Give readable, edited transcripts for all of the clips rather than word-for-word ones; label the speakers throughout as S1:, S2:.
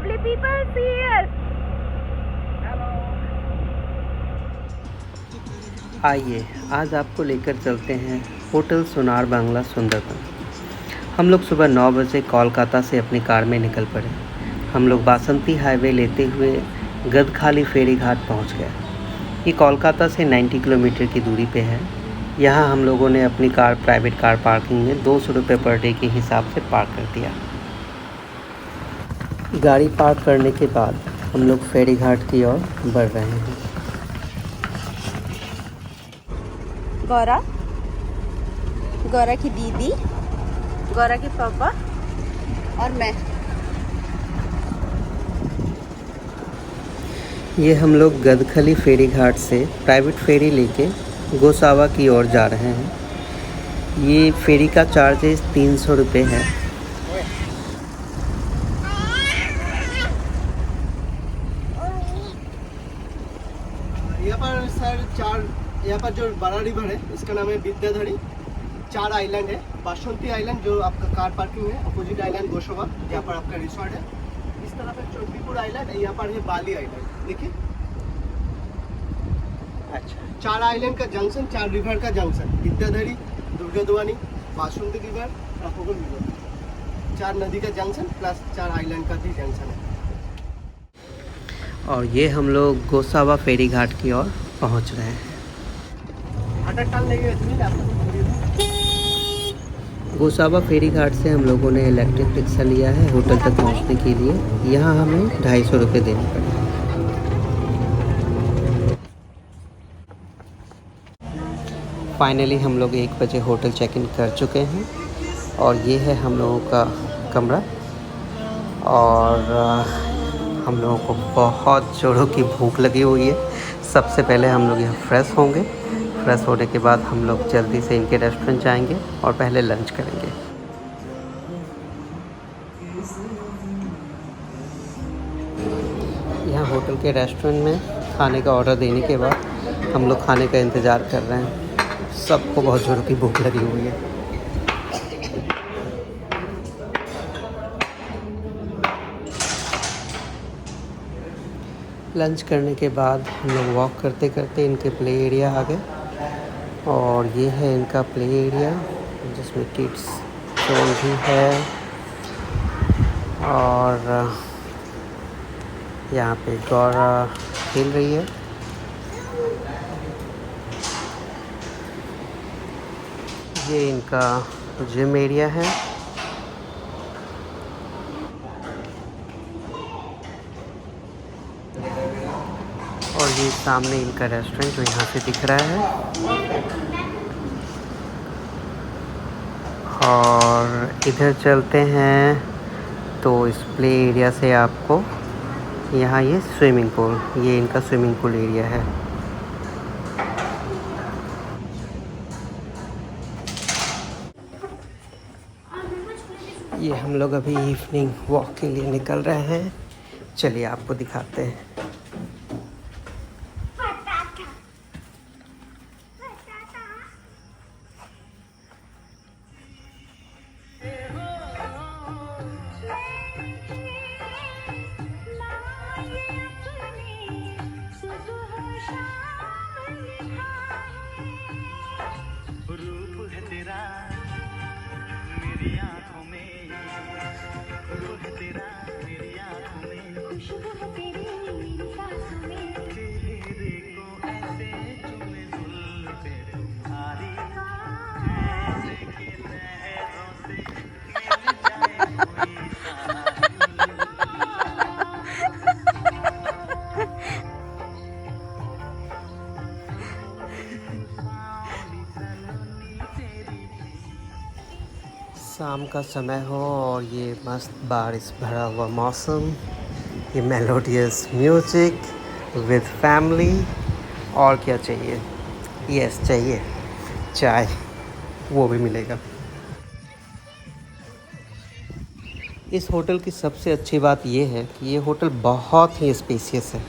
S1: lovely people here.
S2: आइए आज आपको लेकर चलते हैं होटल सोनार बांग्ला सुंदरबन। हम लोग सुबह 9 बजे कोलकाता से अपनी कार में निकल पड़े। हम लोग बासंती हाईवे लेते हुए गदखाली फेरी घाट पहुंच गए। ये कोलकाता से 90 किलोमीटर की दूरी पे है। यहाँ हम लोगों ने अपनी कार प्राइवेट कार पार्किंग में 200 रुपये पर डे के हिसाब से पार्क कर दिया। गाड़ी पार्क करने के बाद हम लोग फेरी घाट की ओर बढ़ रहे हैं।
S1: गौरा, गौरा की दीदी, गौरा के पापा और मैं।
S2: ये हम लोग गदखली फेरी घाट से प्राइवेट फेरी लेके गोसावा की ओर जा रहे हैं। ये फेरी का चार्जेस 300 रुपये है।
S3: यहाँ पर जो बड़ा रिवर है इसका नाम है विद्याधरी। 4 आइलैंड है। बासंती आइलैंड जो आपका कार पार्किंग है, अपोजिट आइलैंड गोशवा जहाँ पर आपका रिसोर्ट है। इस तरफ है चंडीपुर आइलैंड, यहाँ पर है बाली आइलैंड। देखिए, अच्छा 4 आइलैंड का जंक्शन, 4 रिवर का जंक्शन, विद्याधरी, दुर्गाद्वानी, बासंती रिवर, राफोगल रिवर। 4 नदी का जंक्शन प्लस 4 आइलैंड का भी जंक्शन है।
S2: और ये हम लोग गोसावा फेरी घाट की ओर पहुंच रहे हैं। गोसावा फेरी घाट से हम लोगों ने इलेक्ट्रिक रिक्शा लिया है होटल तक पहुंचने के लिए। यहाँ हमें 250 रुपये देने पड़े। फाइनली हम लोग 1 बजे होटल चेक इन कर चुके हैं और ये है हम लोगों का कमरा। और हम लोगों को बहुत जोरों की भूख लगी हुई है। सबसे पहले हम लोग यहाँ फ्रेश होंगे। फ्रेश होने के बाद हम लोग जल्दी से इनके रेस्टोरेंट जाएंगे और पहले लंच करेंगे। यहाँ होटल के रेस्टोरेंट में खाने का ऑर्डर देने के बाद हम लोग खाने का इंतज़ार कर रहे हैं। सबको बहुत जोरों की भूख लगी हुई है। लंच करने के बाद हम लोग वॉक करते करते इनके प्ले एरिया आ गए। और ये है इनका प्ले एरिया जिसमें किड्स जोन भी है। और यहाँ पे गौरा खेल रही है। ये इनका जिम एरिया है। और ये सामने इनका रेस्टोरेंट जो यहाँ से दिख रहा है। और इधर चलते हैं तो इस प्ले एरिया से आपको यहाँ ये स्विमिंग पूल, ये इनका स्विमिंग पूल एरिया है। ये हम लोग अभी इवनिंग वॉक के लिए निकल रहे हैं। चलिए आपको दिखाते हैं। शाम का समय हो और ये मस्त बारिश भरा हुआ मौसम, ये मेलोडियस म्यूजिक विद फैमिली, और क्या चाहिए। यस चाहिए चाय, वो भी मिलेगा। इस होटल की सबसे अच्छी बात ये है कि ये होटल बहुत ही स्पेसियस है।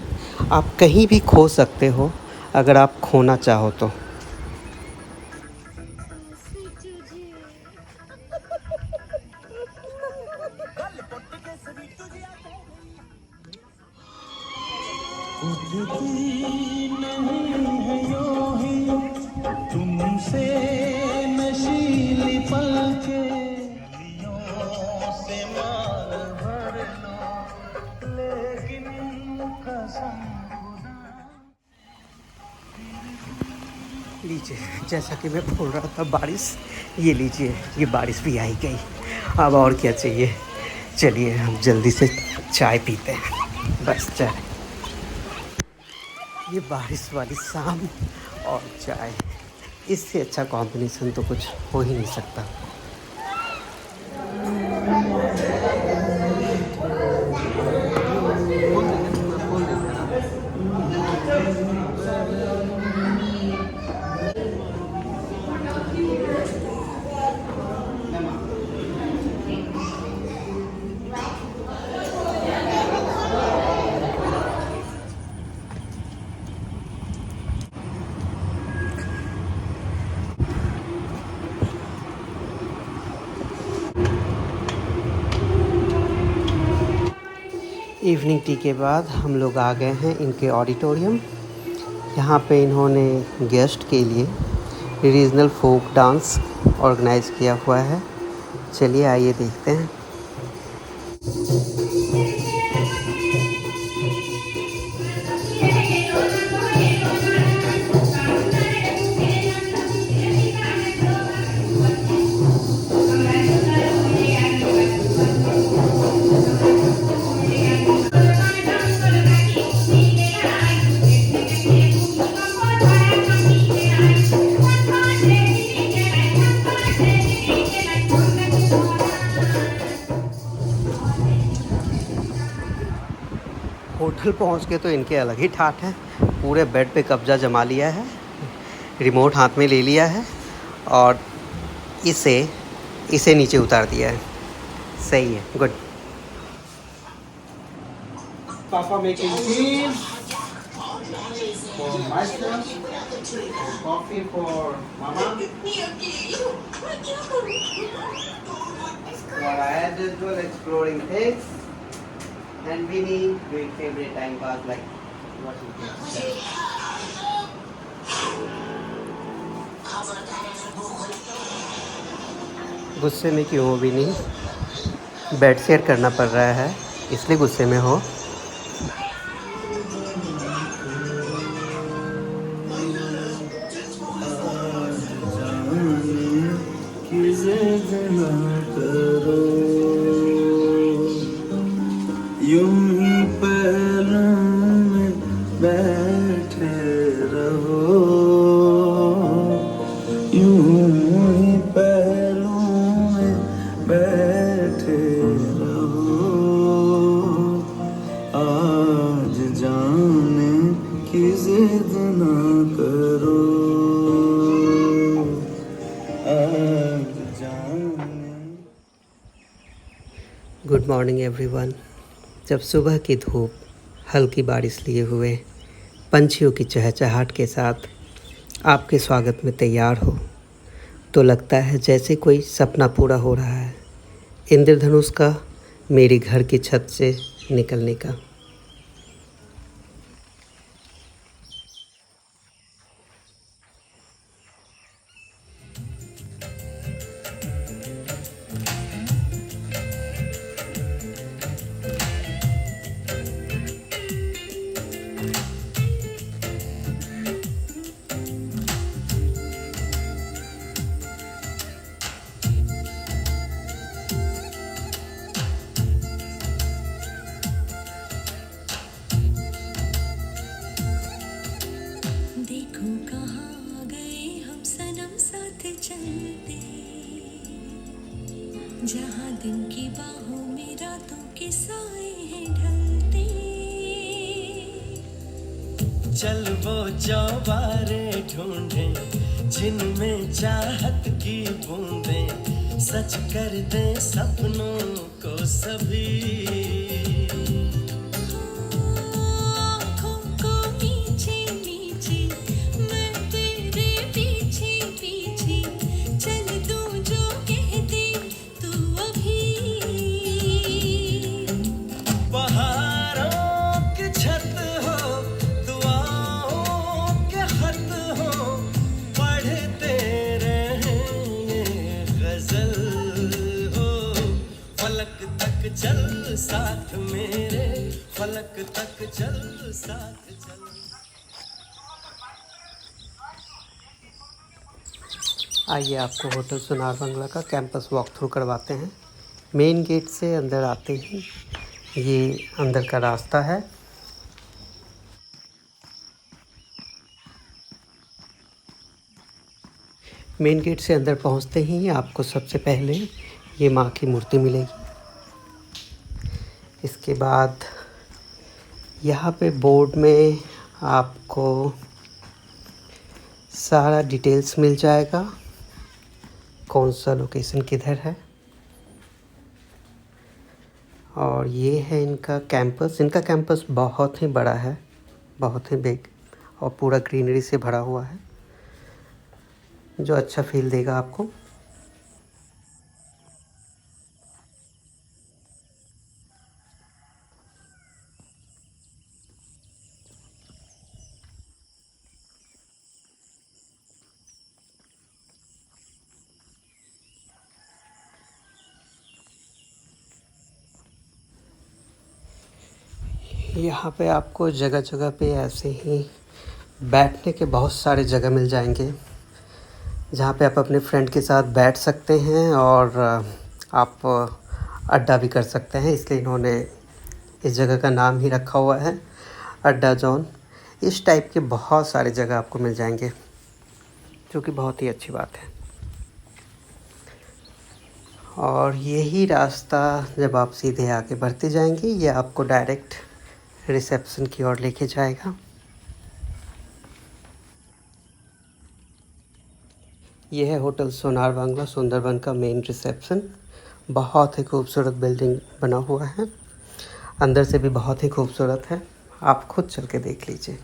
S2: आप कहीं भी खो सकते हो अगर आप खोना चाहो तो।
S4: तुमसे नशीली पलके से मार भर लो लेकिन कसम
S2: लीजिए, जैसा कि मैं बोल रहा था बारिश, ये लीजिए, ये बारिश भी आई गई। अब और क्या चाहिए। चलिए हम जल्दी से चाय पीते हैं, बस चाय। ये बारिश वाली शाम और चाय, इससे अच्छा कॉम्बिनेशन तो कुछ हो ही नहीं सकता। इवनिंग टी के बाद हम लोग आ गए हैं इनके ऑडिटोरियम। यहाँ पे इन्होंने गेस्ट के लिए रीजनल फोक डांस ऑर्गेनाइज किया हुआ है। चलिए आइए देखते हैं। होटल पहुंच के तो इनके अलग ही ठाठ है। पूरे बेड पे कब्जा जमा लिया है, रिमोट हाथ में ले लिया है और इसे नीचे उतार दिया है। सही है, गुड।
S3: पापा making tea for myself, coffee for mama. While I had as well exploring things. And Vinny doing favorite time pass like watching things.
S2: गुस्से में क्यों हो भी नहीं, बेड शेयर करना पड़ रहा है इसलिए गुस्से में हो।
S4: यूं ही पैरों में बैठे रहो, यूं ही पैरों में बैठे रहो, आज जाने की जिद ना करो, आज जाने।
S2: Good morning everyone. जब सुबह की धूप हल्की बारिश लिए हुए पंछियों की चहचहाहट के साथ आपके स्वागत में तैयार हो तो लगता है जैसे कोई सपना पूरा हो रहा है। इंद्रधनुष का मेरे घर की छत से निकलने का।
S5: जहाँ दिन की बाहों में रातों के साए हैं ढलते,
S4: चल वो चौबारे ढूंढे जिनमें चाहत की बूंदें सच कर दे सपनों को सभी।
S5: आँखों को नीचे नीचे मैं तेरे पीछे पीछे चल दूं जो कह दे तू अभी।
S4: पहाड़ों की छत हो चल साथ मेरे, फलक तक चल साथ चल।
S2: आइए आपको होटल सोनार बांग्ला का कैंपस वॉक थ्रू करवाते हैं। मेन गेट से अंदर आते ही ये अंदर का रास्ता है। मेन गेट से अंदर पहुंचते ही आपको सबसे पहले ये माँ की मूर्ति मिलेगी। इसके बाद यहाँ पे बोर्ड में आपको सारा डिटेल्स मिल जाएगा, कौन सा लोकेशन किधर है। और ये है इनका कैंपस। इनका कैंपस बहुत ही बड़ा है, बहुत ही बिग, और पूरा ग्रीनरी से भरा हुआ है, जो अच्छा फील देगा आपको। यहाँ पे आपको जगह जगह पे ऐसे ही बैठने के बहुत सारे जगह मिल जाएंगे, जहाँ पे आप अपने फ्रेंड के साथ बैठ सकते हैं और आप अड्डा भी कर सकते हैं। इसलिए इन्होंने इस जगह का नाम ही रखा हुआ है अड्डा जोन। इस टाइप के बहुत सारे जगह आपको मिल जाएंगे, जो कि बहुत ही अच्छी बात है। और यही रास्ता जब आप सीधे आगे बढ़ते जाएंगे, ये आपको डायरेक्ट रिसेप्शन की ओर लेके जाएगा। यह है होटल सोनार बांग्ला सुंदरबन का मेन रिसेप्शन। बहुत ही खूबसूरत बिल्डिंग बना हुआ है, अंदर से भी बहुत ही खूबसूरत है। आप खुद चल के देख लीजिए।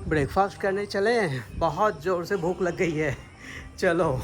S2: ब्रेकफास्ट करने चले, बहुत ज़ोर से भूख लग गई है। चलो।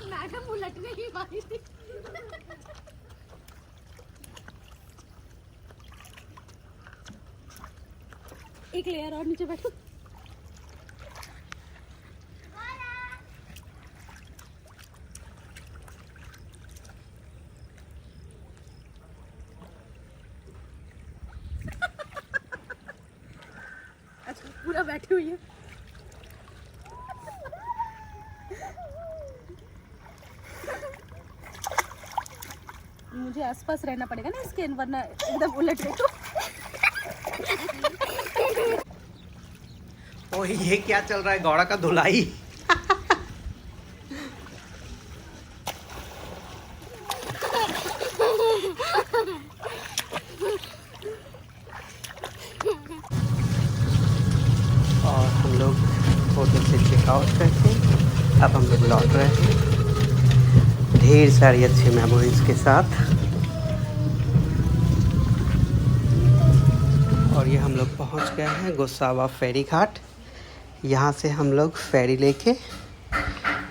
S1: मैडम उलटने ही वाली थी। एक लेयर और नीचे बैठो। अच्छा पूरा बैठी हुई है। मुझे आसपास रहना पड़ेगा ना इसके, वरना एकदम उलट गई तो।
S2: ओ ये क्या चल रहा है, घोड़ा का धुलाई। चेकआउट करके अब हम लोग लौट रहे हैं ढेर सारी अच्छी मेमोरीज़ के साथ। और ये हम लोग पहुंच गए हैं गोसावा फेरी घाट। यहाँ से हम लोग फेरी लेके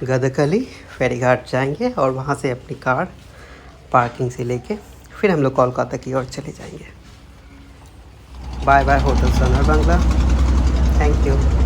S2: गदकली फेरी घाट जाएंगे और वहाँ से अपनी कार पार्किंग से लेके फिर हम लोग कोलकाता की ओर चले जाएंगे। Bye bye hotel Sonar Bangla. Thank you.